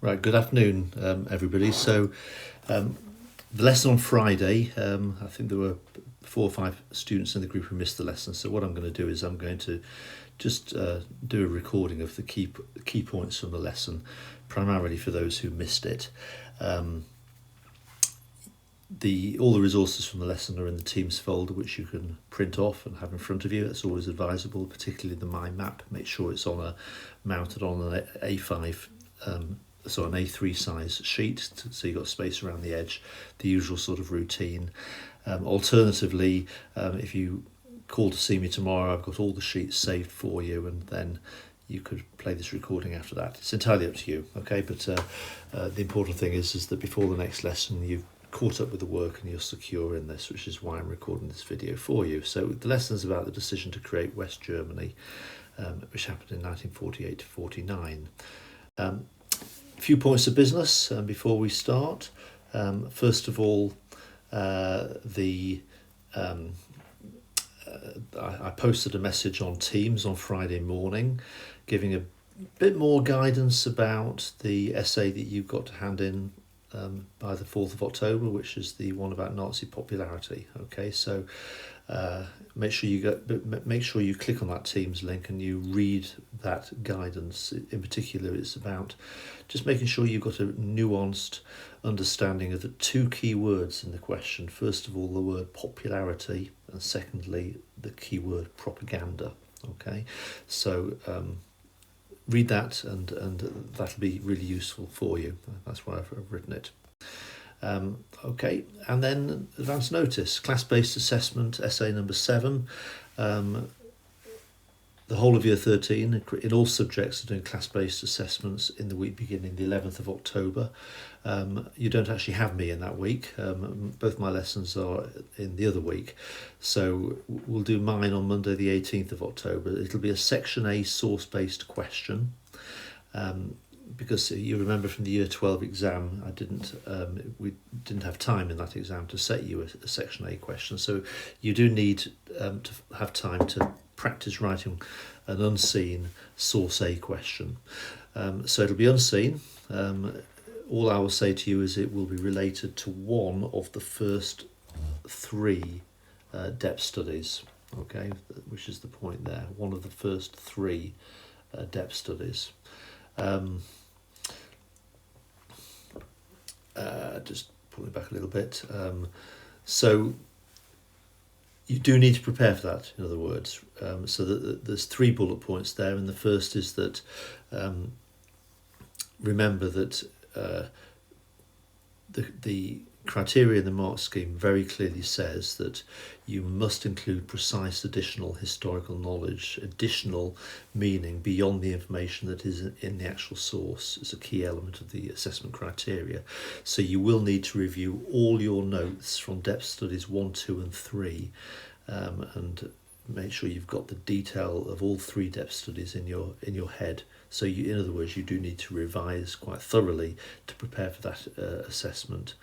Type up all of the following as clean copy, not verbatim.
Right, good afternoon, everybody. So, the lesson on Friday, I think there were 4 or 5 students in the group who missed the lesson. So what I'm going to do is I'm going to just do a recording of the key points from the lesson, primarily for those who missed it. All the resources from the lesson are in the Teams folder, which you can print off and have in front of you. That's always advisable, particularly the mind map. Make sure it's mounted on an A5. So an A3 size sheet, so you've got space around the edge, the usual sort of routine. Alternatively, if you call to see me tomorrow, I've got all the sheets saved for you, and then you could play this recording after that. It's entirely up to you, okay? But the important thing is that before the next lesson, you've caught up with the work and you're secure in this, which is why I'm recording this video for you. So the lesson is about the decision to create West Germany, which happened in 1948 to 49. A few points of business before we start. First of all, I posted a message on Teams on Friday morning giving a bit more guidance about the essay that you've got to hand in by the 4th of October, which is the one about Nazi popularity. Okay, so make sure you click on that Teams link and you read that guidance. In particular, it's about just making sure you've got a nuanced understanding of the 2 key words in the question. First of all, the word popularity, and secondly, the key word propaganda. Okay, so read that, and that'll be really useful for you. That's why I've written it. Okay, and then advance notice, class-based assessment, essay number 7. The whole of year 13 in all subjects are doing class-based assessments in the week beginning the 11th of October. You don't actually have me in that week. Both my lessons are in the other week. So we'll do mine on Monday the 18th of October. It'll be a Section A source-based question. Because you remember from the year 12 exam, we didn't have time in that exam to set you a Section A question. So you do need to have time to practice writing an unseen source A question. So it'll be unseen. All I will say to you is it will be related to one of the first 3 depth studies, okay, which is the point there, one of the first 3 depth studies. Just pull it back a little bit. So you do need to prepare for that, in other words. So there's 3 bullet points there, and the first is that remember that the criteria in the mark scheme very clearly says that you must include precise additional historical knowledge, additional meaning beyond the information that is in the actual source. Is a key element of the assessment criteria. So you will need to review all your notes from depth studies 1, 2 and 3 and make sure you've got the detail of all 3 depth studies in your head. So in other words, you do need to revise quite thoroughly to prepare for that assessment.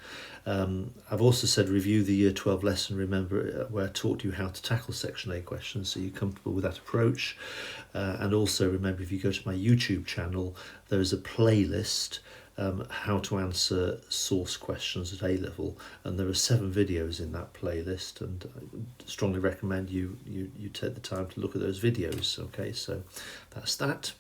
I've also said review the year 12 lesson, remember, where I taught you how to tackle Section A questions, so you're comfortable with that approach. And also remember, if you go to my YouTube channel, there is a playlist, how to answer source questions at A level, and there are 7 videos in that playlist, and I strongly recommend you take the time to look at those videos. Okay, so that's that.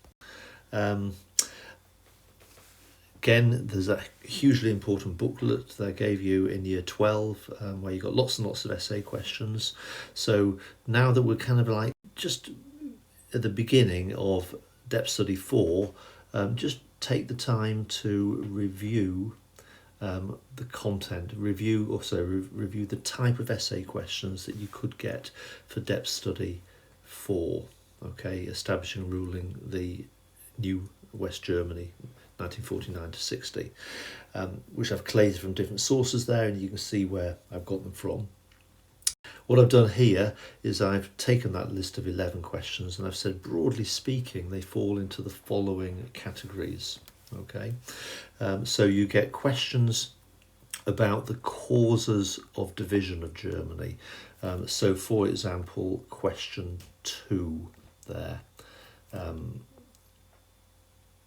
Again, there's a hugely important booklet that I gave you in year 12 where you got lots and lots of essay questions. So now that we're kind of like just at the beginning of depth study 4, just take the time to review the content, review the type of essay questions that you could get for depth study 4. Okay, establishing and ruling the new West Germany 1949 to 60, which I've collated from different sources there, and you can see where I've got them from. What I've done here is I've taken that list of 11 questions and I've said, broadly speaking, they fall into the following categories. Okay, so you get questions about the causes of division of Germany. So for example, question 2 there,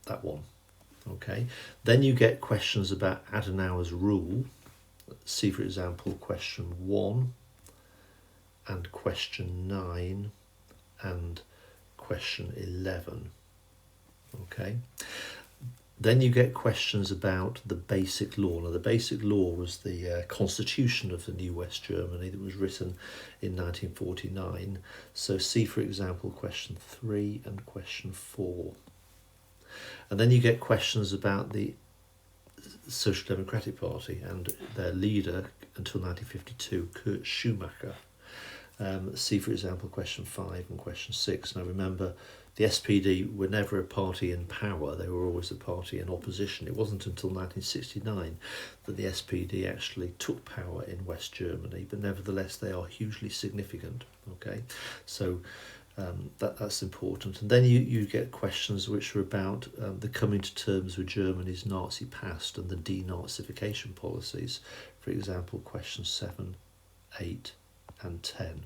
that one. Okay, then you get questions about Adenauer's rule. See, for example, question 1 and question 9 and question 11. Okay, then you get questions about the Basic Law. Now, the Basic Law was the constitution of the new West Germany that was written in 1949. So see, for example, question 3 and question 4. And then you get questions about the Social Democratic Party and their leader until 1952, Kurt Schumacher. See, for example, question 5 and question 6. Now remember, the SPD were never a party in power, they were always a party in opposition. It wasn't until 1969 that the SPD actually took power in West Germany, but nevertheless they are hugely significant. Okay, so that's important. And then you get questions which are about the coming to terms with Germany's Nazi past and the denazification policies. For example, questions 7, 8 and 10.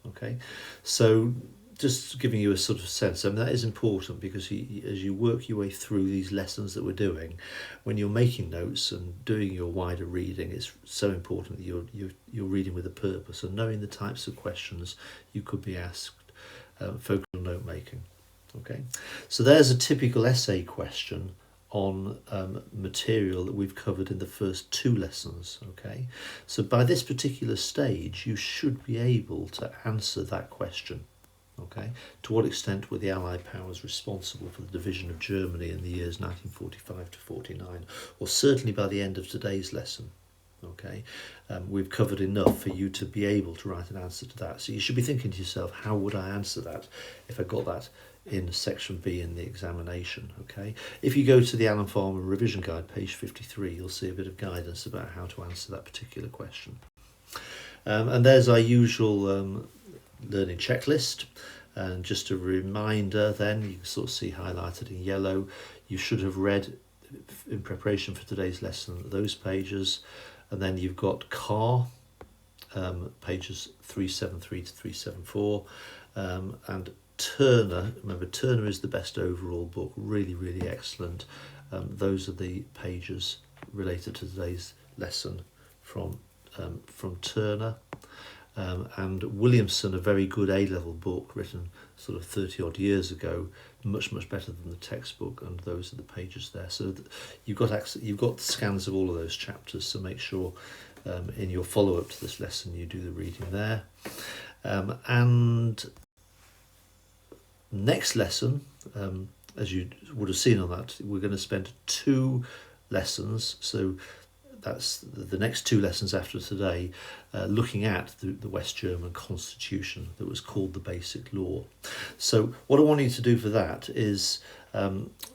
Okay, so just giving you a sort of sense, I mean, that is important because as you work your way through these lessons that we're doing, when you're making notes and doing your wider reading, it's so important that you're reading with a purpose and knowing the types of questions you could be asked. Focus on note making. Okay, so there's a typical essay question on material that we've covered in the first 2 lessons. Okay, so by this particular stage you should be able to answer that question. Okay, to what extent were the Allied powers responsible for the division of Germany in the years 1945 to 49, or certainly by the end of today's lesson. Okay, we've covered enough for you to be able to write an answer to that. So you should be thinking to yourself, how would I answer that if I got that in section B in the examination? Okay, if you go to the Alan Farmer Revision Guide, page 53, you'll see a bit of guidance about how to answer that particular question. And there's our usual learning checklist. And just a reminder then, you can sort of see highlighted in yellow, you should have read in preparation for today's lesson those pages. And then you've got CAR, pages 373 to 374, and Turner. Remember, Turner is the best overall book, really, really excellent. Those are the pages related to today's lesson from Turner. And Williamson, a very good A-level book written sort of 30 odd years ago, much better than the textbook, and those are the pages there. So you've got scans of all of those chapters, so make sure in your follow-up to this lesson you do the reading there. And next lesson, as you would have seen on that, we're going to spend 2 lessons, so that's the next 2 lessons after today, looking at the West German constitution that was called the Basic Law. So what I want you to do for that is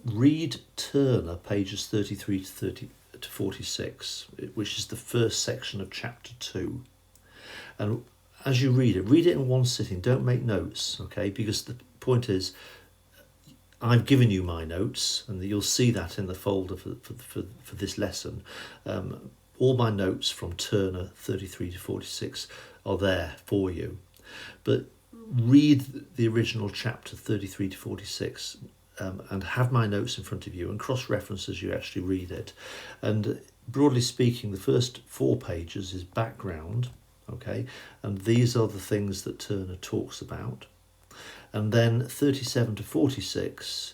read Turner, pages 33 to 46, which is the first section of chapter 2. And as you read it in one sitting, don't make notes, okay? Because the point is, I've given you my notes, and you'll see that in the folder for this lesson. All my notes from Turner 33 to 46 are there for you. But read the original chapter 33 to 46 and have my notes in front of you and cross-reference as you actually read it. And broadly speaking, the first 4 pages is background, okay? And these are the things that Turner talks about. And then 37 to 46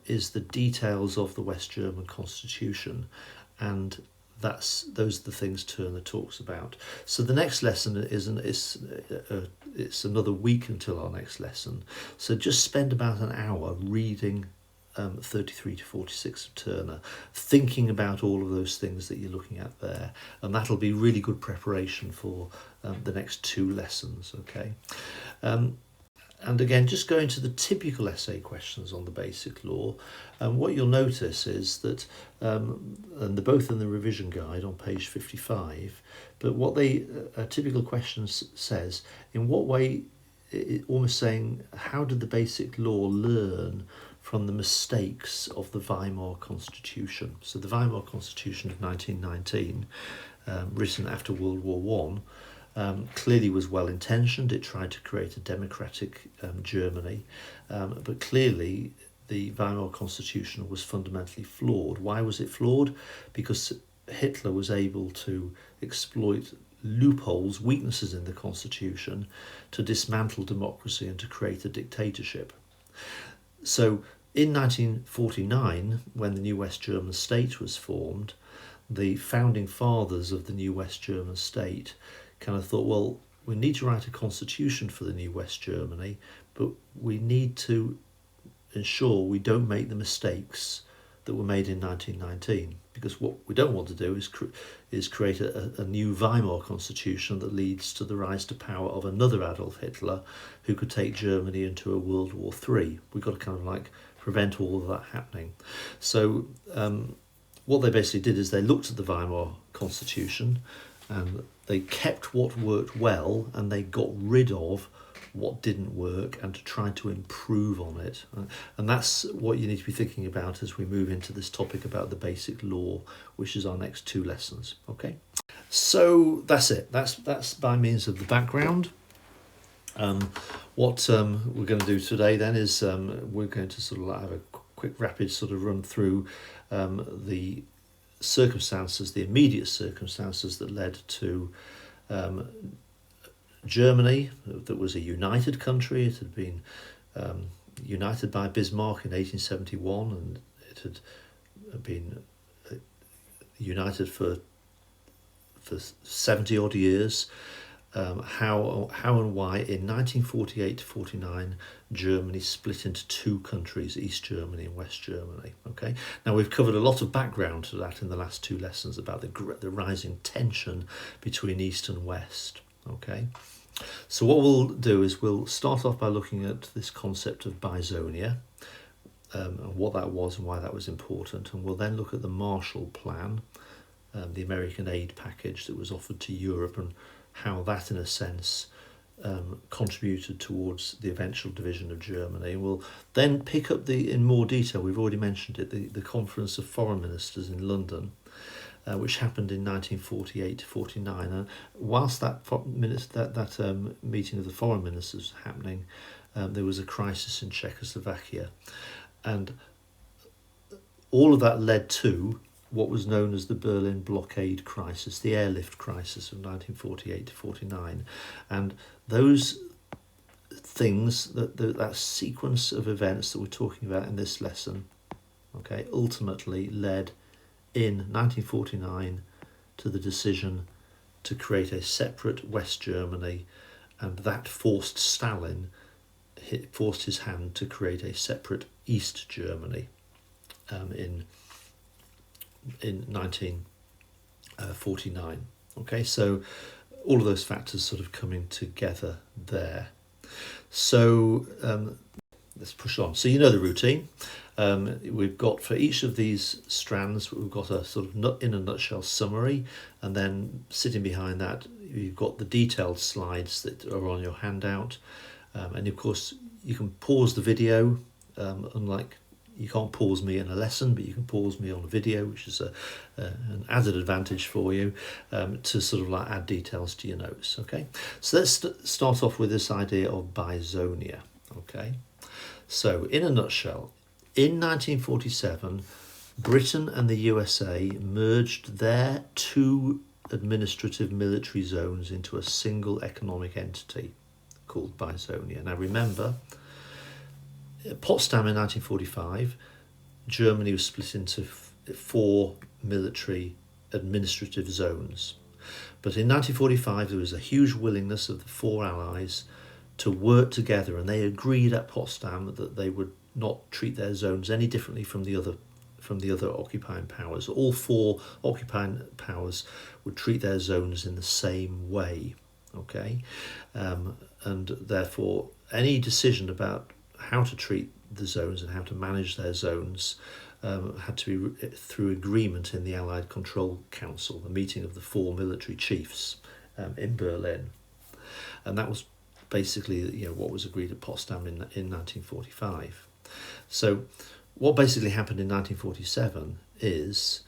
is the details of the West German constitution, and those are the things Turner talks about. So the next lesson it's another week until our next lesson. So just spend about an hour reading 33 to 46 of Turner, thinking about all of those things that you're looking at there, and that'll be really good preparation for the next 2 lessons. Okay. And again, just going to the typical essay questions on the Basic Law, what you'll notice is that, and they're both in the revision guide on page 55, but what a typical question says, in what way, almost saying, how did the Basic Law learn from the mistakes of the Weimar Constitution? So the Weimar Constitution of 1919, written after World War I, clearly was well intentioned. It tried to create a democratic Germany, but clearly the Weimar Constitution was fundamentally flawed. Why was it flawed? Because Hitler was able to exploit loopholes, weaknesses in the Constitution to dismantle democracy and to create a dictatorship. So in 1949, when the new West German state was formed, the founding fathers of the new West German state kind of thought, well, we need to write a constitution for the new West Germany, but we need to ensure we don't make the mistakes that were made in 1919, because what we don't want to do is create a new Weimar constitution that leads to the rise to power of another Adolf Hitler who could take Germany into a World War III. We've got to kind of like prevent all of that happening. So what they basically did is they looked at the Weimar constitution and they kept what worked well and they got rid of what didn't work and to try to improve on it. And that's what you need to be thinking about as we move into this topic about the basic law, which is our next 2 lessons. Okay, so that's it. That's by means of the background. What we're going to do today then is we're going to sort of have a quick rapid sort of run through the circumstances, the immediate circumstances that led to Germany, that was a united country. It had been united by Bismarck in 1871, and it had been united for 70 odd years. How and why in 1948 to 49 Germany split into 2 countries, East Germany and West Germany. Okay, now we've covered a lot of background to that in the last 2 lessons about the rising tension between East and West. Okay, so what we'll do is we'll start off by looking at this concept of Bisonia, and what that was and why that was important, and we'll then look at the Marshall Plan, the American aid package that was offered to Europe, and how that in a sense contributed towards the eventual division of Germany. We'll then pick up in more detail, we've already mentioned it, the Conference of Foreign Ministers in London, which happened in 1948 to 49. And whilst that meeting of the foreign ministers was happening, there was a crisis in Czechoslovakia. And all of that led to what was known as the Berlin Blockade crisis, the airlift crisis of 1948 to 49. And those things, that sequence of events that we're talking about in this lesson, okay, ultimately led in 1949 to the decision to create a separate West Germany, and that forced Stalin, forced his hand to create a separate East Germany in 1949. Okay, so all of those factors sort of coming together there. So let's push on. So you know the routine. We've got for each of these strands, we've got a sort of in a nutshell summary, and then sitting behind that, you've got the detailed slides that are on your handout. And of course, you can pause the video, unlike you can't pause me in a lesson, but you can pause me on a video, which is an added advantage for you, to sort of like add details to your notes. Okay, so let's start off with this idea of Bisonia. Okay, so in a nutshell, in 1947, Britain and the USA merged their 2 administrative military zones into a single economic entity called Bisonia. Now remember, at Potsdam in 1945, Germany was split into 4 military administrative zones. But in 1945, there was a huge willingness of the 4 allies to work together, and they agreed at Potsdam that they would not treat their zones any differently from the other occupying powers. All 4 occupying powers would treat their zones in the same way. Okay, and therefore any decision about how to treat the zones and how to manage their zones had to be through agreement in the Allied Control Council, the meeting of the 4 military chiefs in Berlin, and that was basically what was agreed at Potsdam in 1945. So what basically happened in 1947 is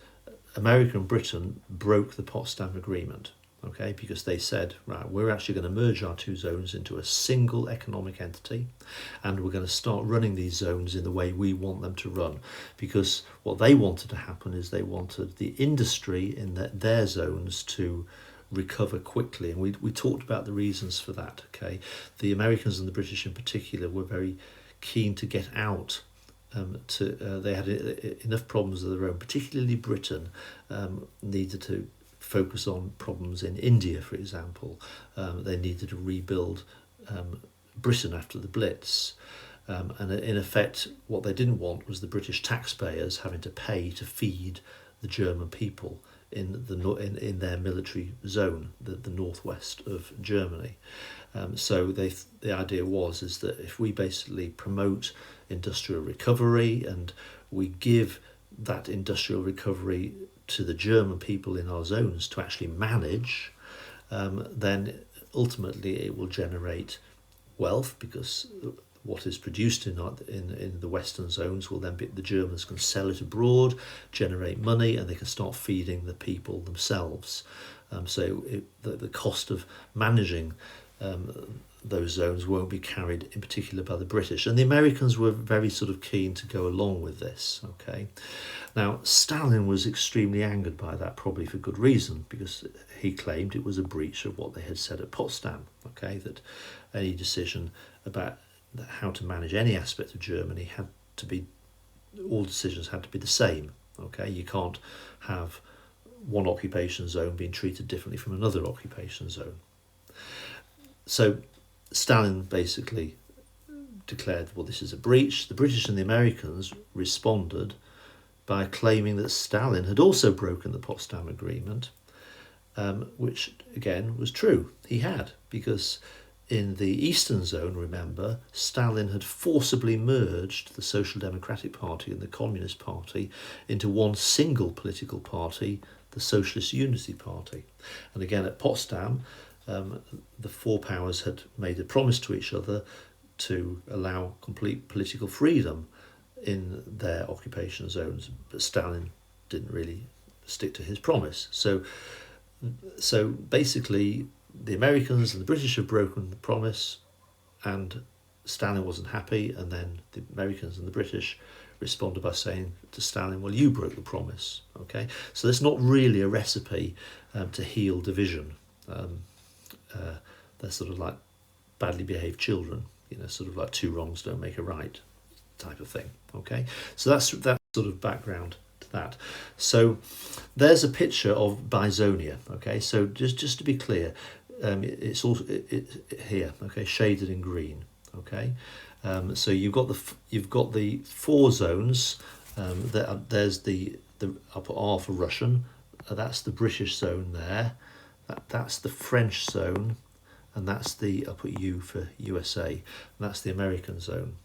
America and Britain broke the Potsdam Agreement. okay, because they said, right, we're actually going to merge our two zones into a single economic entity, and we're going to start running these zones in the way we want them to run, because what they wanted to happen is they wanted the industry in their zones to recover quickly, and we talked about the reasons for that. Okay, the Americans and the British in particular were very keen to get out. They had enough problems of their own, particularly Britain needed to focus on problems in India, for example. They needed to rebuild Britain after the Blitz. And in effect, what they didn't want was the British taxpayers having to pay to feed the German people in their military zone, the northwest of Germany. So the idea is that if we basically promote industrial recovery and we give that industrial recovery to the German people in our zones to actually manage, then ultimately it will generate wealth, because what is produced in the Western zones will then be, the Germans can sell it abroad, generate money, and they can start feeding the people themselves. The cost of managing those zones won't be carried in particular by the British. And the Americans were very sort of keen to go along with this. Okay, now Stalin was extremely angered by that, probably for good reason, because he claimed it was a breach of what they had said at Potsdam. Okay, that any decision about how to manage any aspect of Germany all decisions had to be the same. Okay, you can't have one occupation zone being treated differently from another occupation zone. So Stalin basically declared, well, this is a breach. The British and the Americans responded by claiming that Stalin had also broken the Potsdam Agreement, which again was true. He had, because in the Eastern Zone, remember, Stalin had forcibly merged the Social Democratic Party and the Communist Party into one single political party, the Socialist Unity Party. And again at Potsdam, the four powers had made a promise to each other to allow complete political freedom in their occupation zones, but Stalin didn't really stick to his promise. So basically the Americans and the British have broken the promise, and Stalin wasn't happy, and then the Americans and the British responded by saying to Stalin, well, you broke the promise. Okay, so that's not really a recipe to heal division. They're sort of like badly behaved children, sort of like two wrongs don't make a right type of thing. Okay, so that's sort of background to that. So there's a picture of Bisonia. Okay, so just to be clear, it's also here. Okay, shaded in green. Okay, so you've got the four zones. There's the upper R for Russian. That's the British zone there. That's the French zone, and that's the upper U for USA. And that's the American zone.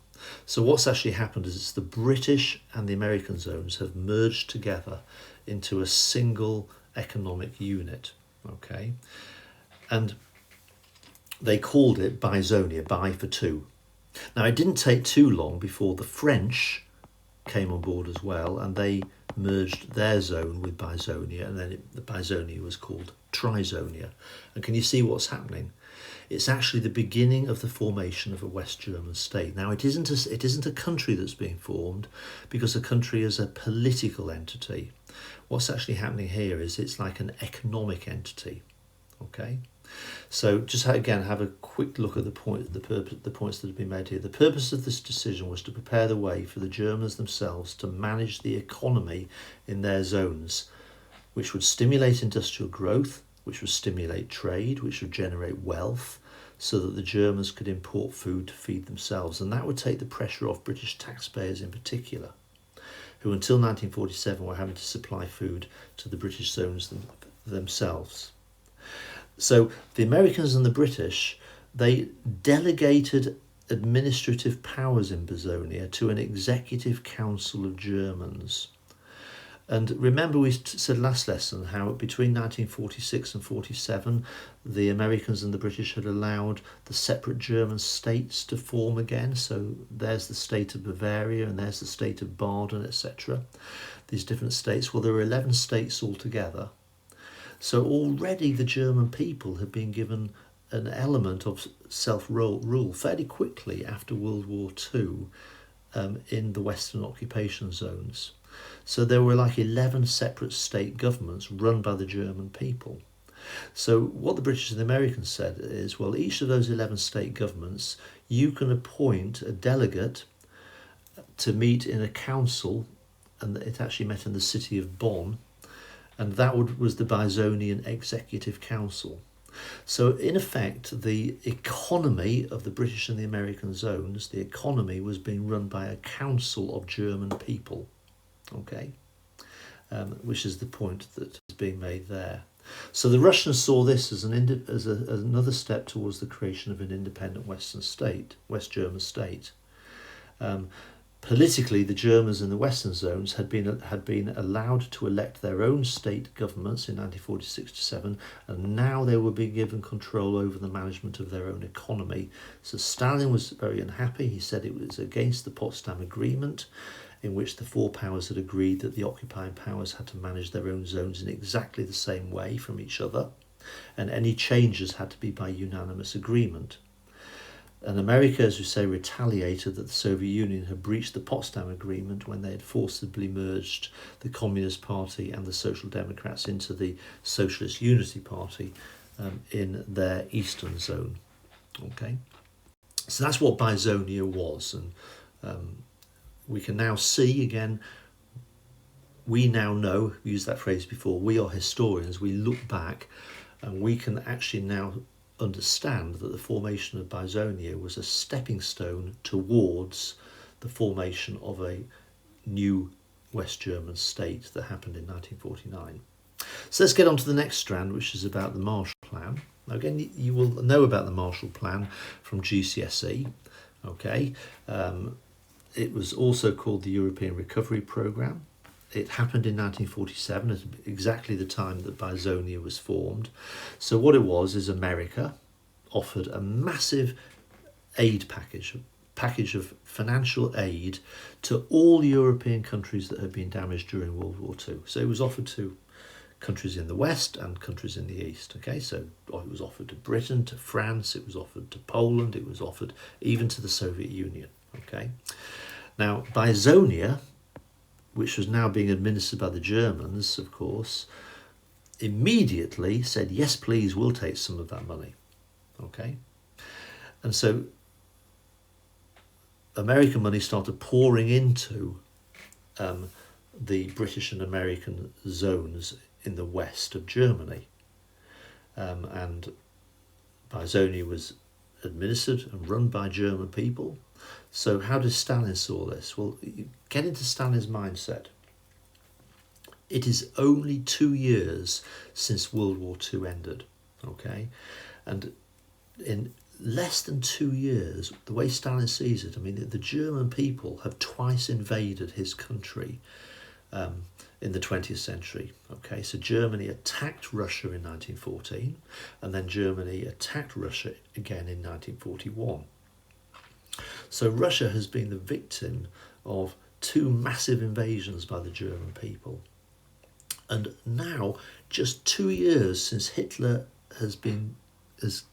So what's actually happened is it's the British and the American zones have merged together into a single economic unit. Okay, and they called it Bisonia, bi for two. Now it didn't take too long before the French came on board as well, and they merged their zone with Bisonia, and then the Bisonia was called Trizonia. And can you see what's happening? It's actually the beginning of the formation of a West German state. Now it isn't a country that's being formed, because a country is a political entity. What's actually happening here is it's like an economic entity. Okay, so just again have a quick look at the points that have been made here. The purpose of this decision was to prepare the way for the Germans themselves to manage the economy in their zones, which would stimulate industrial growth, which would stimulate trade, which would generate wealth, so that the Germans could import food to feed themselves. And that would take the pressure off British taxpayers in particular, who until 1947 were having to supply food to the British zones themselves. So the Americans and the British, they delegated administrative powers in Bisonia to an executive council of Germans. And remember, we said last lesson how between 1946 and 47, the Americans and the British had allowed the separate German states to form again. So there's the state of Bavaria and there's the state of Baden, etc. These different states. Well, there were 11 states altogether. So already the German people had been given an element of self-rule fairly quickly after World War II in the Western occupation zones. So there were like 11 separate state governments run by the German people. So what the British and the Americans said is, well, each of those 11 state governments, you can appoint a delegate to meet in a council, and it actually met in the city of Bonn, and that was the Bisonian Executive Council. So in effect, the economy of the British and the American zones, the economy was being run by a council of German people, okay, which is the point that is being made there. So the Russians saw this as another step towards the creation of an independent West German state. Politically, the Germans in the Western zones had been allowed to elect their own state governments in 1946-7, and now they were being given control over the management of their own economy. So Stalin was very unhappy. He said it was against the Potsdam Agreement, in which the four powers had agreed that the occupying powers had to manage their own zones in exactly the same way from each other, and any changes had to be by unanimous agreement. And America, as we say, retaliated that the Soviet Union had breached the Potsdam Agreement when they had forcibly merged the Communist Party and the Social Democrats into the Socialist Unity Party in their eastern zone. Okay, so that's what Bisonia was, and we can now see again. We now know, we used that phrase before, we are historians, we look back and we can actually now understand that the formation of Bisonia was a stepping stone towards the formation of a new West German state that happened in 1949. So let's get on to the next strand, which is about the Marshall Plan. Now again, you will know about the Marshall Plan from GCSE. Okay, it was also called the European Recovery Programme. It happened in 1947, at exactly the time that Bisonia was formed. So what it was is America offered a massive aid package of financial aid to all European countries that had been damaged during World War II. So it was offered to countries in the West and countries in the East. Okay, so it was offered to Britain, to France, it was offered to Poland, it was offered even to the Soviet Union. Okay, now Bisonia, which was now being administered by the Germans, of course, immediately said, yes, please, we'll take some of that money. Okay? And so American money started pouring into the British and American zones in the west of Germany. And Bisonia was administered and run by German people. So how did Stalin saw this? Well, get into Stalin's mindset. It is only 2 years since World War II ended, okay? And in less than 2 years, the way Stalin sees it, I mean, the German people have twice invaded his country in the 20th century, okay? So Germany attacked Russia in 1914, and then Germany attacked Russia again in 1941. So Russia has been the victim of 2 massive invasions by the German people. And now, just 2 years since Hitler has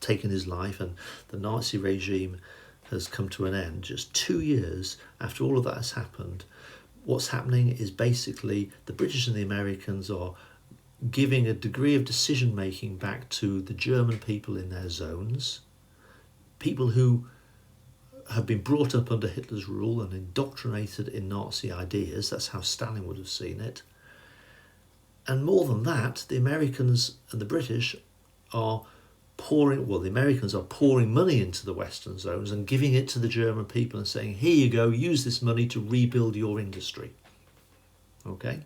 taken his life and the Nazi regime has come to an end, just 2 years after all of that has happened, what's happening is basically the British and the Americans are giving a degree of decision making back to the German people in their zones, people who have been brought up under Hitler's rule and indoctrinated in Nazi ideas. That's how Stalin would have seen it. And more than that, the Americans and the British are the Americans are pouring money into the Western zones and giving it to the German people and saying, here you go, use this money to rebuild your industry. Okay?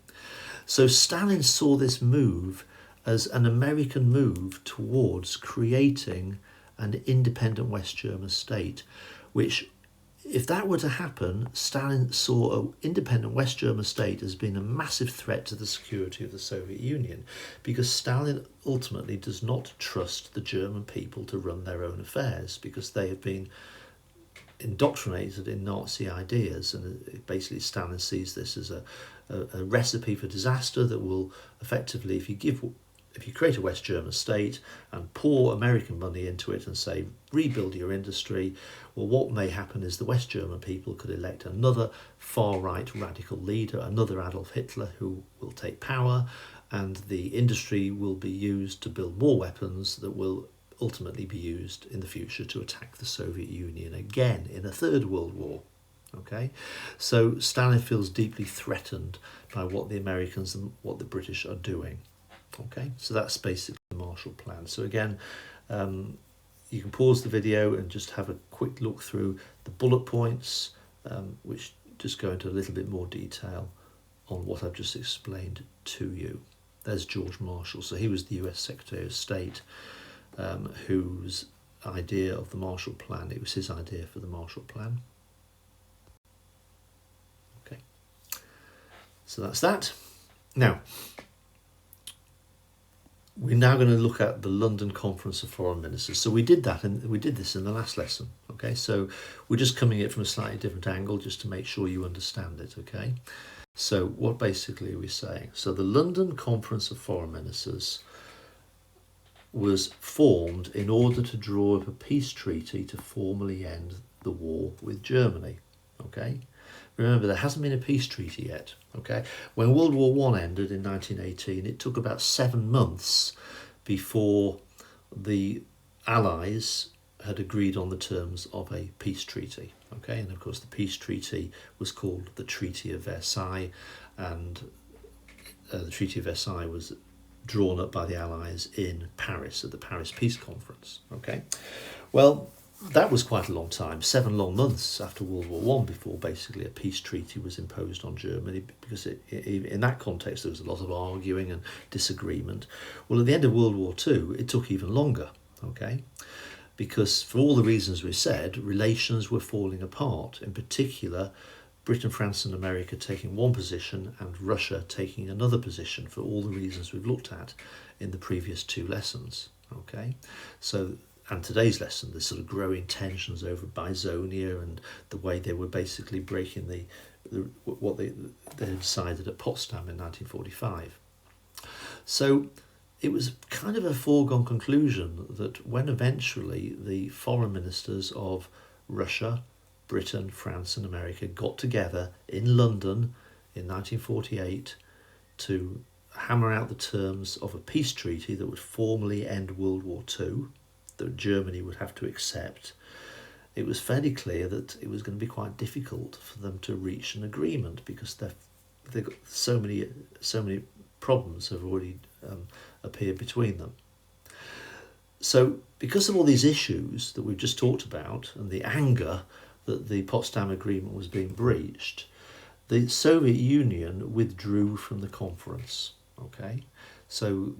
So Stalin saw this move as an American move towards creating an independent West German state, which, if that were to happen, Stalin saw an independent West German state as being a massive threat to the security of the Soviet Union, because Stalin ultimately does not trust the German people to run their own affairs, because they have been indoctrinated in Nazi ideas, and basically Stalin sees this as a recipe for disaster that will effectively, if you give if you create a West German state and pour American money into it and say, rebuild your industry, well, what may happen is the West German people could elect another far-right radical leader, another Adolf Hitler, who will take power, and the industry will be used to build more weapons that will ultimately be used in the future to attack the Soviet Union again in a third world war. Okay, so Stalin feels deeply threatened by what the Americans and what the British are doing. Okay, so that's basically the Marshall Plan. So again, you can pause the video and just have a quick look through the bullet points, which just go into a little bit more detail on what I've just explained to you. There's George Marshall. So he was the US Secretary of State, whose idea of the Marshall Plan, it was his idea for the Marshall Plan. Okay, so that's that. Now, we're now going to look at the London Conference of Foreign Ministers. So we did that, and we did this in the last lesson. Okay, so we're just coming at it from a slightly different angle just to make sure you understand it. Okay, so what basically are we saying? So the London Conference of Foreign Ministers was formed in order to draw up a peace treaty to formally end the war with Germany. Okay, remember, there hasn't been a peace treaty yet. Okay, when World War I ended in 1918, it took about 7 months before the Allies had agreed on the terms of a peace treaty. Okay, and of course the peace treaty was called the Treaty of Versailles, and the Treaty of Versailles was drawn up by the Allies in Paris at the Paris Peace Conference. Okay, well, that was quite a long time, 7 long months after World War I before basically a peace treaty was imposed on Germany, because in that context there was a lot of arguing and disagreement. Well, at the end of World War II, it took even longer, okay? Because for all the reasons we said, relations were falling apart, in particular Britain, France and America taking one position and Russia taking another position for all the reasons we've looked at in the previous 2 lessons, okay? So, and today's lesson, the sort of growing tensions over Bisonia and the way they were basically breaking what they had decided at Potsdam in 1945. So it was kind of a foregone conclusion that when eventually the foreign ministers of Russia, Britain, France and America got together in London in 1948 to hammer out the terms of a peace treaty that would formally end World War II, that Germany would have to accept, it was fairly clear that it was going to be quite difficult for them to reach an agreement, because they've got so many problems have already appeared between them. So because of all these issues that we've just talked about and the anger that the Potsdam Agreement was being breached, the Soviet Union withdrew from the conference. Okay, so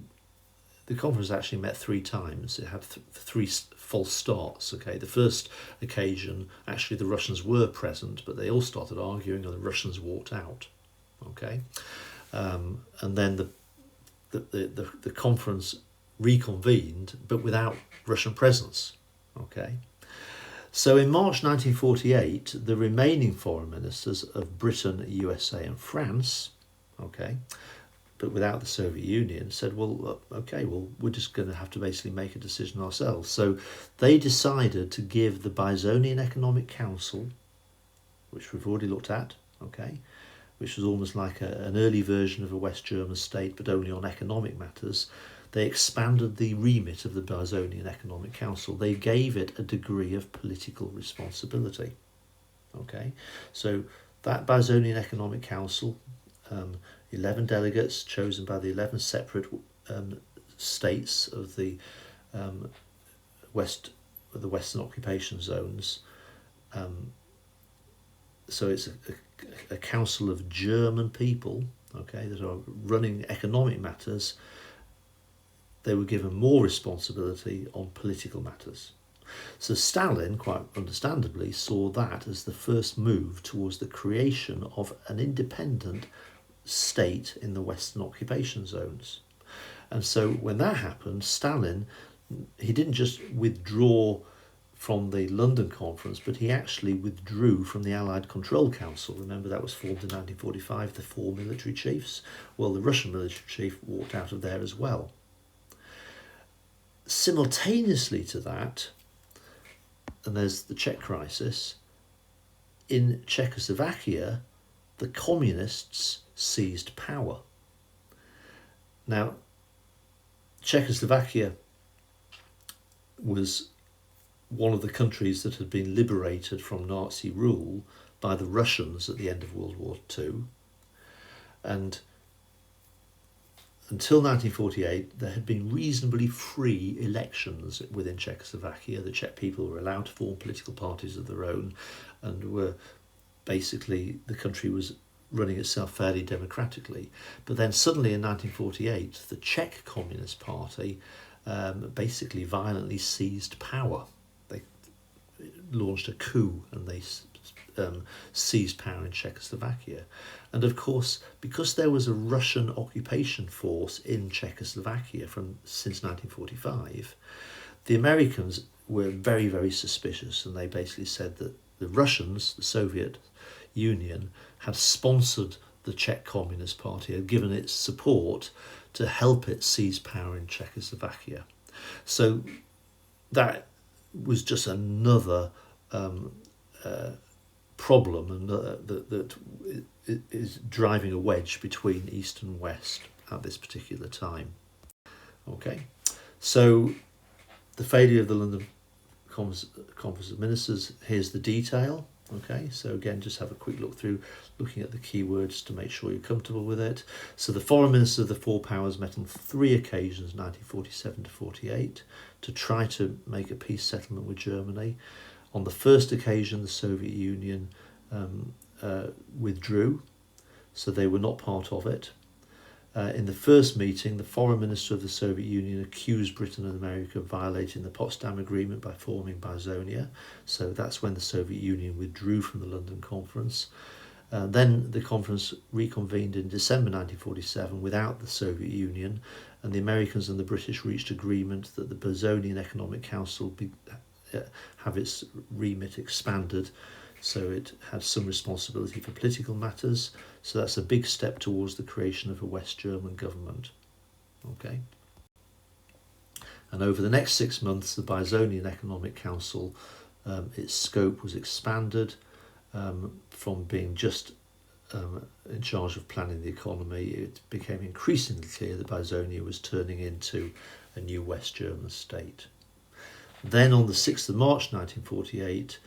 the conference actually met 3 times. It had 3 false starts. Okay, the first occasion, actually the Russians were present, but they all started arguing and the Russians walked out. Okay, and then the conference reconvened, but without Russian presence. Okay, so in March 1948, the remaining foreign ministers of Britain, USA, and France, okay, but without the Soviet Union, said, well, okay, well, we're just going to have to basically make a decision ourselves. So they decided to give the Bisonian Economic Council, which we've already looked at, okay, which was almost like an early version of a West German state, but only on economic matters. They expanded the remit of the Bisonian Economic Council. They gave it a degree of political responsibility. Okay, so that Bisonian Economic Council, 11 delegates chosen by the 11 separate states of the Western occupation zones. So it's a council of German people, okay, that are running economic matters. They were given more responsibility on political matters. So Stalin, quite understandably, saw that as the first move towards the creation of an independent state in the Western occupation zones. And so when that happened, Stalin, he didn't just withdraw from the London conference, but he actually withdrew from the Allied Control Council. Remember, that was formed in 1945, the 4 military chiefs. Well, the Russian military chief walked out of there as well. Simultaneously to that, and there's the Czech crisis, in Czechoslovakia, the communists seized power. Now, Czechoslovakia was one of the countries that had been liberated from Nazi rule by the Russians at the end of World War II. And until 1948, there had been reasonably free elections within Czechoslovakia. The Czech people were allowed to form political parties of their own, and were basically, the country was running itself fairly democratically. But then suddenly in 1948, the Czech Communist Party basically violently seized power. They launched a coup and they seized power in Czechoslovakia. And of course, because there was a Russian occupation force in Czechoslovakia since 1945, the Americans were very, very suspicious, and they basically said that the Russians, the Soviet Union, had sponsored the Czech Communist Party, had given it support to help it seize power in Czechoslovakia. So that was just another problem, and that is driving a wedge between East and West at this particular time. Okay, so the failure of the London Composite Ministers, here's the detail. Okay, so again, just have a quick look through, looking at the keywords to make sure you're comfortable with it. So the foreign ministers of the four powers met on 3 occasions, 1947 to 48, to try to make a peace settlement with Germany. On the first occasion, the Soviet Union withdrew, so they were not part of it. In the first meeting, the foreign minister of the Soviet Union accused Britain and America of violating the Potsdam Agreement by forming Bizonia. So that's when the Soviet Union withdrew from the London Conference. Then the conference reconvened in December 1947 without the Soviet Union, and the Americans and the British reached agreement that the Bosonian Economic Council have its remit expanded, so it had some responsibility for political matters. So that's a big step towards the creation of a West German government. Okay. And over the next 6 months, the Bosonian Economic Council, its scope was expanded from being just in charge of planning the economy. It became increasingly clear that Bosonia was turning into a new West German state. Then on the 6th of March 1948,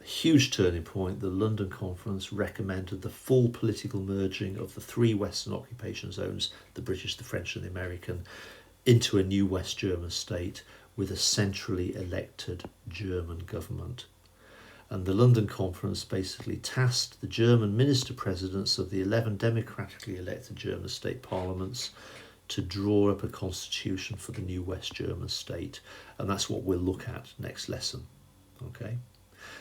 a huge turning point, the London Conference recommended the full political merging of the 3 Western occupation zones, the British, the French and the American, into a new West German state with a centrally elected German government. And the London Conference basically tasked the German minister-presidents of the 11 democratically elected German state parliaments to draw up a constitution for the new West German state. And that's what we'll look at next lesson. Okay.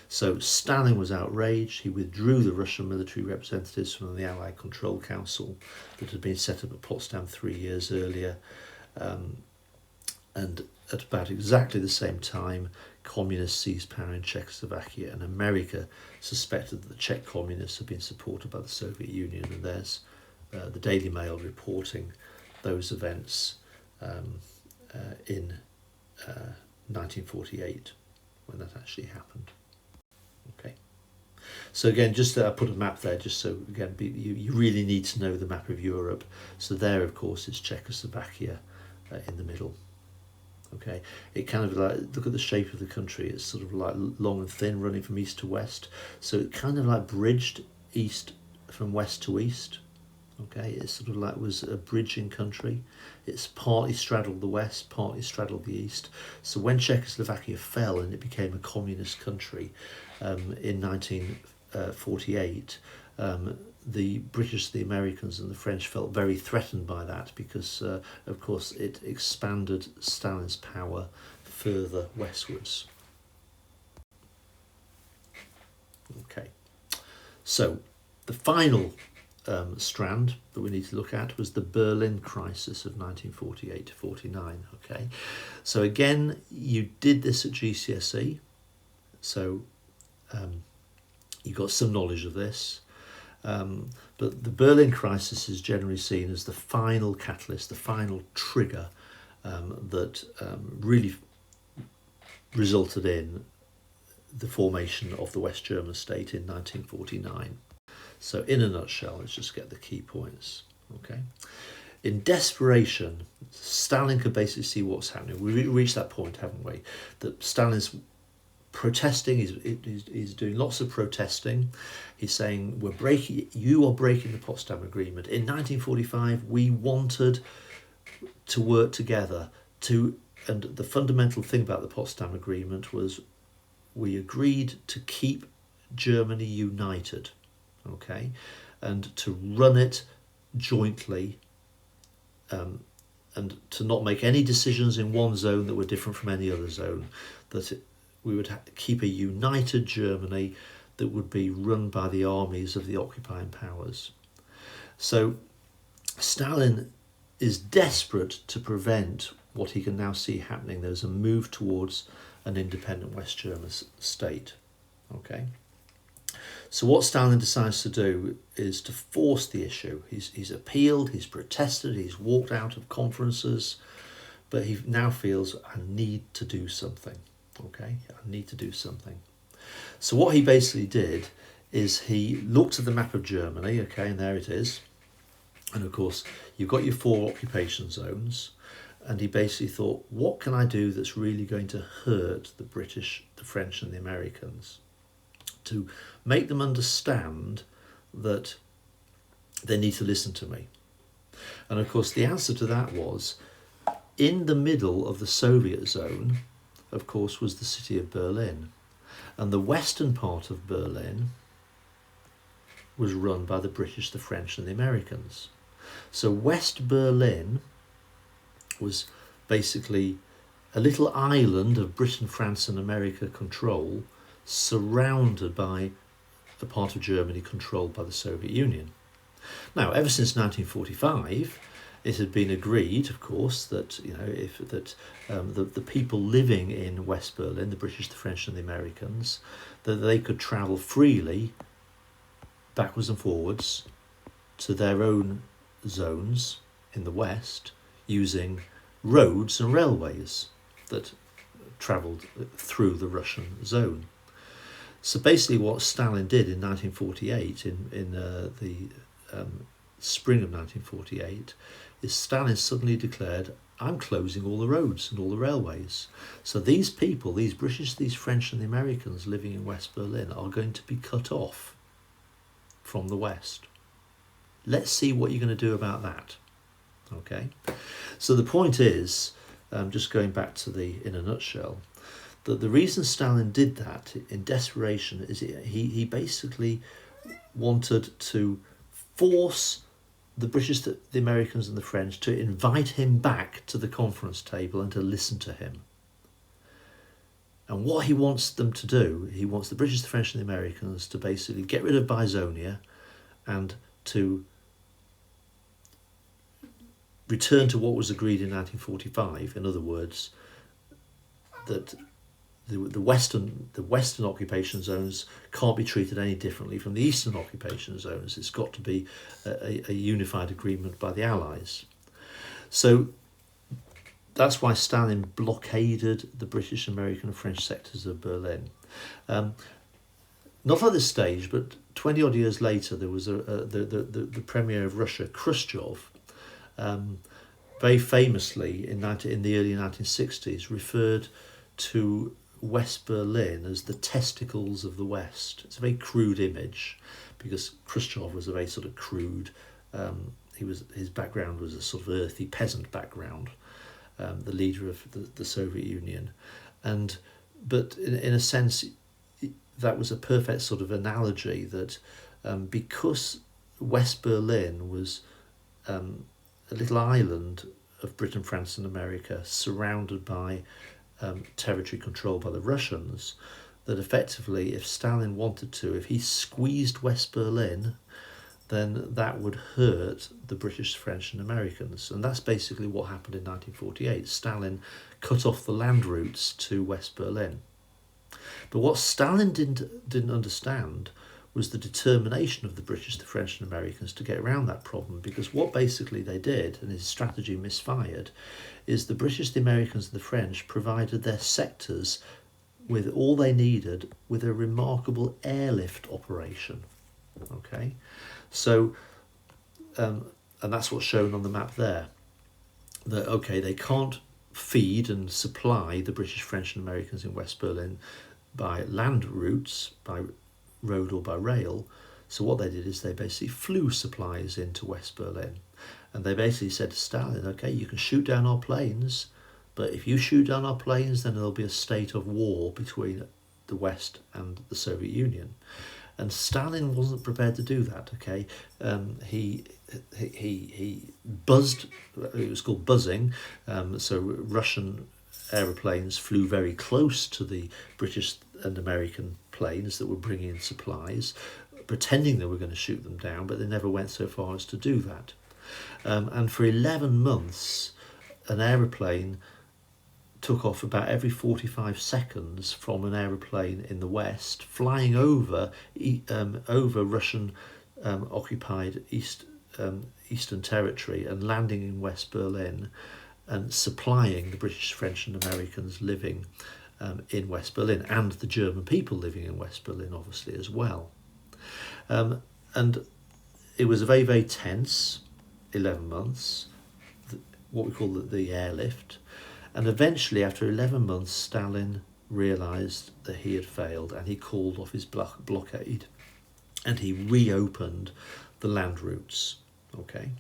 So Stalin was outraged. He withdrew the Russian military representatives from the Allied Control Council that had been set up at Potsdam 3 years earlier. And at about exactly the same time, communists seized power in Czechoslovakia, and America suspected that the Czech communists had been supported by the Soviet Union. And there's the Daily Mail reporting those events in 1948, when that actually happened. Okay. So again, just I put a map there, just so again you really need to know the map of Europe. So there, of course, is Czechoslovakia in the middle. Okay, it kind of like, look at the shape of the country. It's sort of like long and thin, running from east to west. So it kind of like bridged east from west to east. Okay, it sort of like was a bridging country. It's partly straddled the west, partly straddled the east. So when Czechoslovakia fell and it became a communist country in 1948, the British, the Americans and the French felt very threatened by that because, of course, it expanded Stalin's power further westwards. Okay, so the final strand that we need to look at was the Berlin crisis of 1948 to 49. Okay, so again, you did this at GCSE, so you got some knowledge of this. But the Berlin crisis is generally seen as the final catalyst, the final trigger that really resulted in the formation of the West German state in 1949. So in a nutshell, let's just get the key points. Okay. In desperation, Stalin could basically see what's happening. We reached that point, haven't we? That Stalin's protesting. He's doing lots of protesting. He's saying, you are breaking the Potsdam Agreement. In 1945, we wanted to work together and the fundamental thing about the Potsdam Agreement was we agreed to keep Germany united, okay, and to run it jointly, and to not make any decisions in one zone that were different from any other zone, we would keep a united Germany that would be run by the armies of the occupying powers. So Stalin is desperate to prevent what he can now see happening. There's a move towards an independent West German state. Okay. So what Stalin decides to do is to force the issue. He's appealed, he's protested, he's walked out of conferences, but he now feels, I need to do something. Okay, I need to do something. So what he basically did is he looked at the map of Germany, okay, and there it is. And of course, you've got your 4 occupation zones, and he basically thought, what can I do that's really going to hurt the British, the French and the Americans, to make them understand that they need to listen to me? And of course, the answer to that was, in the middle of the Soviet zone, of course, was the city of Berlin. And the western part of Berlin was run by the British, the French and the Americans. So West Berlin was basically a little island of Britain, France and America control, surrounded by a part of Germany controlled by the Soviet Union. Now, ever since 1945, it had been agreed, of course, that the people living in West Berlin, the British, the French and the Americans, that they could travel freely backwards and forwards to their own zones in the West using roads and railways that travelled through the Russian zone. So basically what Stalin did in 1948, in the spring of 1948, is Stalin suddenly declared, I'm closing all the roads and all the railways. So these people, these British, these French and the Americans living in West Berlin are going to be cut off from the West. Let's see what you're going to do about that. Okay, so the point is, just going back to in a nutshell, that the reason Stalin did that in desperation is he basically wanted to force the British, the Americans and the French to invite him back to the conference table and to listen to him. And what he wants them to do, he wants the British, the French and the Americans to basically get rid of Bisonia and to return to what was agreed in 1945. In other words, that the Western occupation zones can't be treated any differently from the Eastern occupation zones. It's got to be a unified agreement by the Allies. So that's why Stalin blockaded the British, American and French sectors of Berlin. Not at this stage, but 20 odd years later, there was the Premier of Russia, Khrushchev, very famously in the early 1960s referred to West Berlin as the testicles of the West. It's a very crude image because Khrushchev was a very sort of crude, his background was a sort of earthy peasant background, the leader of the Soviet Union. But in a sense, that was a perfect sort of analogy that because West Berlin was a little island of Britain, France and America surrounded by territory controlled by the Russians, that effectively if Stalin wanted to, if he squeezed West Berlin, then that would hurt the British, French and Americans. And that's basically what happened in 1948. Stalin cut off the land routes to West Berlin. But what Stalin didn't understand was the determination of the British, the French and Americans to get around that problem, because what basically they did, and his strategy misfired, is the British, the Americans and the French provided their sectors with all they needed with a remarkable airlift operation. Okay, so and that's what's shown on the map there. That okay, they can't feed and supply the British, French and Americans in West Berlin by land routes, by road or by rail. So what they did is they basically flew supplies into West Berlin, and they basically said to Stalin, okay, you can shoot down our planes, but if you shoot down our planes, then there'll be a state of war between the West and the Soviet Union. And Stalin wasn't prepared to do that. Okay, he buzzed. It was called buzzing. So Russian aeroplanes flew very close to the British and American planes that were bringing in supplies, pretending they were going to shoot them down, but they never went so far as to do that. And for 11 months, an aeroplane took off about every 45 seconds from an aeroplane in the West, flying over Russian occupied Eastern Territory and landing in West Berlin and supplying the British, French and Americans living in West Berlin, and the German people living in West Berlin obviously as well. And it was a very, very tense 11 months, what we call the airlift. And eventually, after 11 months, Stalin realised that he had failed, and he called off his blockade, and he reopened the land routes. Okay,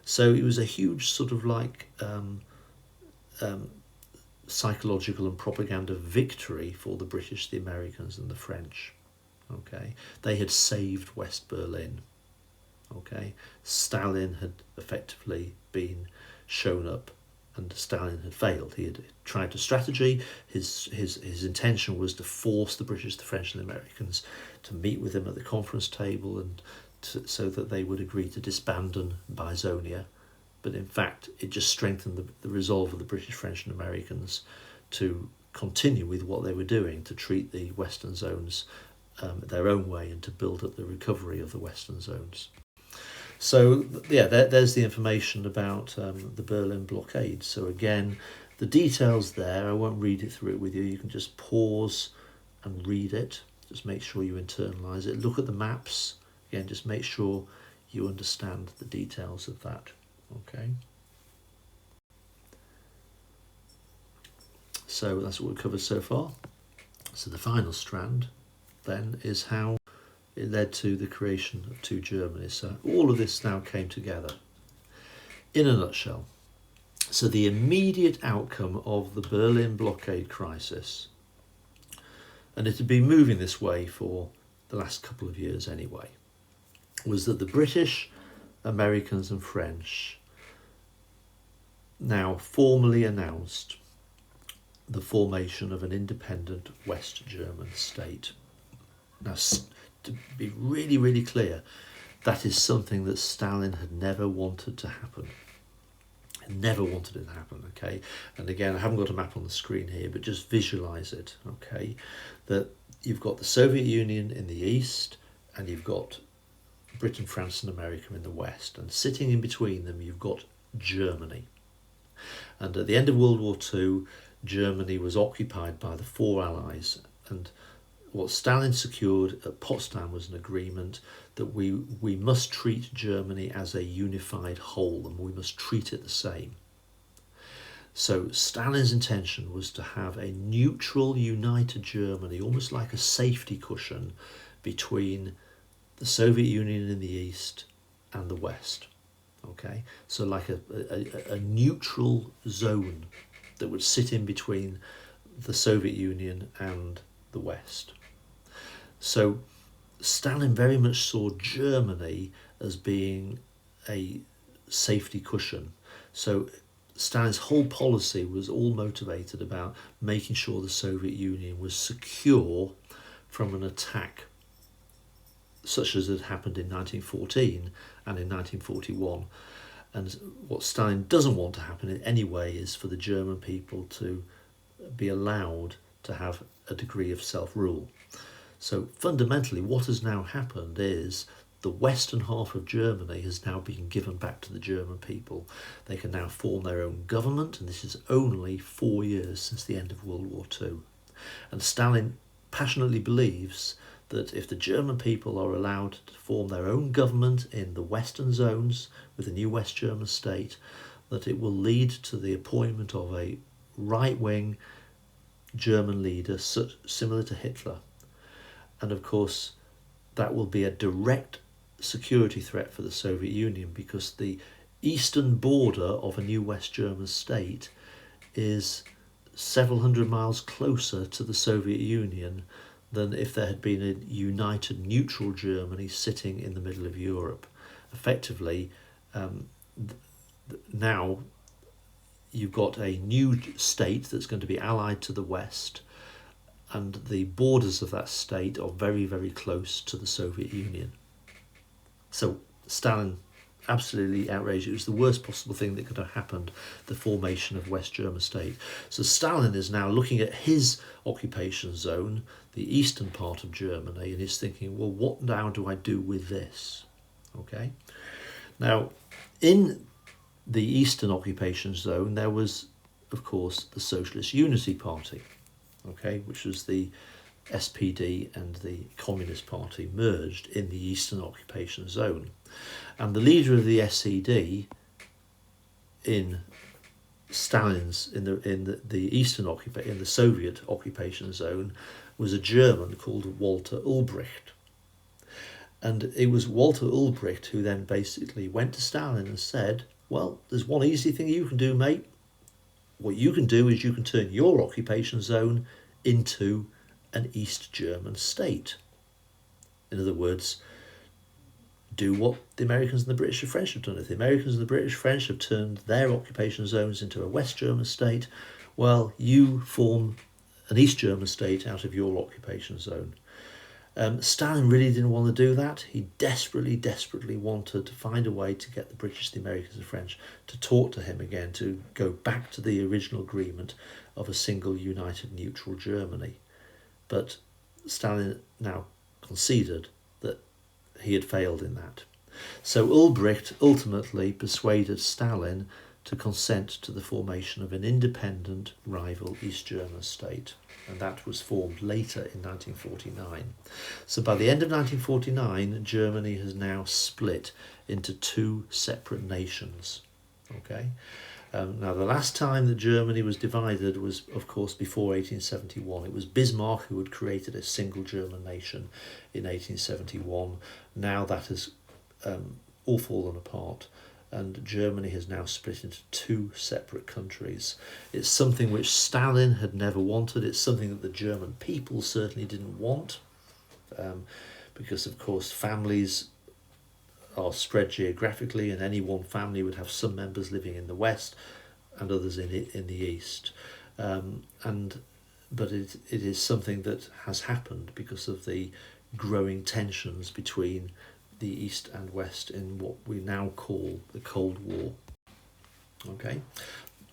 so it was a huge sort of like psychological and propaganda victory for the British, the Americans, and the French. Okay, they had saved West Berlin. Okay, Stalin had effectively been shown up, and Stalin had failed. He had tried a strategy. His intention was to force the British, the French and the Americans to meet with him at the conference table, and so that they would agree to disband and buy Zonia. But in fact, it just strengthened the resolve of the British, French and Americans to continue with what they were doing, to treat the Western zones their own way and to build up the recovery of the Western zones. So yeah, there's the information about the Berlin blockade. So again, the details there, I won't read it through it with you. You can just pause and read it. Just make sure you internalise it. Look at the maps. Again, just make sure you understand the details of that. Okay. So that's what we've covered so far. So the final strand then is how it led to the creation of two Germanys. So all of this now came together in a nutshell. So the immediate outcome of the Berlin blockade crisis, and it had been moving this way for the last couple of years anyway, was that the British, Americans and French now formally announced the formation of an independent West German state. Now, to be really, really clear, that is something that Stalin had never wanted to happen. He never wanted it to happen, okay? And again, I haven't got a map on the screen here, but just visualise it, okay? That you've got the Soviet Union in the east, and you've got Britain, France and America in the west. And sitting in between them, you've got Germany. And at the end of World War II, Germany was occupied by the four allies, and what Stalin secured at Potsdam was an agreement that we must treat Germany as a unified whole, and we must treat it the same. So Stalin's intention was to have a neutral, united Germany, almost like a safety cushion between the Soviet Union in the east and the west. Okay, so like a neutral zone that would sit in between the Soviet Union and the West. So Stalin very much saw Germany as being a safety cushion. So Stalin's whole policy was all motivated about making sure the Soviet Union was secure from an attack such as had happened in 1914 and in 1941. And what Stalin doesn't want to happen in any way is for the German people to be allowed to have a degree of self-rule. So fundamentally, what has now happened is the western half of Germany has now been given back to the German people. They can now form their own government, and this is only 4 years since the end of World War II. And Stalin passionately believes that if the German people are allowed to form their own government in the western zones with a new West German state, that it will lead to the appointment of a right-wing German leader similar to Hitler. And of course, that will be a direct security threat for the Soviet Union, because the eastern border of a new West German state is several hundred miles closer to the Soviet Union than if there had been a united neutral Germany sitting in the middle of Europe. Effectively, now you've got a new state that's going to be allied to the West, and the borders of that state are very, very close to the Soviet Union. So Stalin, absolutely outraged. It was the worst possible thing that could have happened, the formation of West German state. So Stalin is now looking at his occupation zone, the eastern part of Germany, and he's thinking, well, what now do I do with this? Okay. Now, in the eastern occupation zone, there was, of course, the Socialist Unity Party, okay, which was the SPD and the Communist Party merged in the eastern occupation zone. And the leader of the SED in Stalin's in the eastern occupation, in the Soviet occupation zone, was a German called Walter Ulbricht. And it was Walter Ulbricht who then basically went to Stalin and said, well, there's one easy thing you can do, mate. What you can do is you can turn your occupation zone into an East German state. In other words, do what the Americans and the British and French have done. If the Americans and the British and French have turned their occupation zones into a West German state, well, you form an East German state out of your occupation zone. Stalin really didn't want to do that. He desperately wanted to find a way to get the British, the Americans and French to talk to him again, to go back to the original agreement of a single united neutral Germany. But Stalin now conceded that he had failed in that. So Ulbricht ultimately persuaded Stalin to consent to the formation of an independent rival East German state. And that was formed later in 1949. So by the end of 1949, Germany has now split into two separate nations. Okay. Now, the last time that Germany was divided was, of course, before 1871. It was Bismarck who had created a single German nation in 1871. Now that has all fallen apart, and Germany has now split into two separate countries. It's something which Stalin had never wanted. It's something that the German people certainly didn't want, because, of course, families are spread geographically, and any one family would have some members living in the west and others in the east. But it is something that has happened because of the growing tensions between the east and west in what we now call the Cold War. Okay,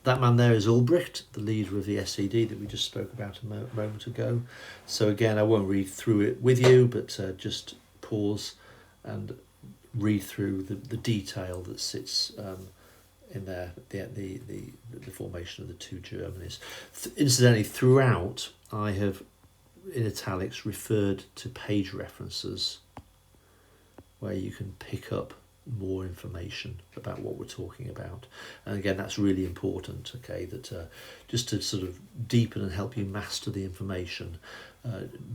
that man there is Ulbricht, the leader of the SED that we just spoke about a moment ago. So again, I won't read through it with you, but just pause and read through the detail that sits in there, the formation of the two Germanys. Incidentally, throughout, I have, in italics, referred to page references where you can pick up more information about what we're talking about. And again, that's really important, okay, that just to sort of deepen and help you master the information,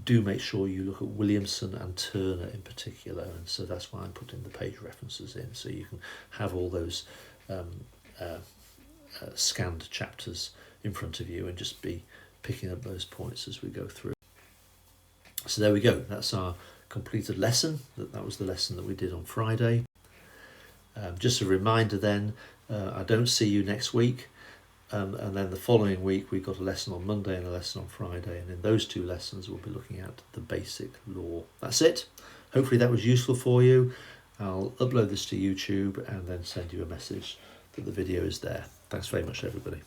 do make sure you look at Williamson and Turner in particular, and so that's why I'm putting the page references in, so you can have all those scanned chapters in front of you and just be picking up those points as we go through. So there we go, that's our completed lesson. That was the lesson that we did on Friday. Just a reminder then, I don't see you next week, and then the following week we've got a lesson on Monday and a lesson on Friday, and in those two lessons we'll be looking at the basic law. That's it. Hopefully that was useful for you. I'll upload this to YouTube and then send you a message that the video is there. Thanks very much, everybody.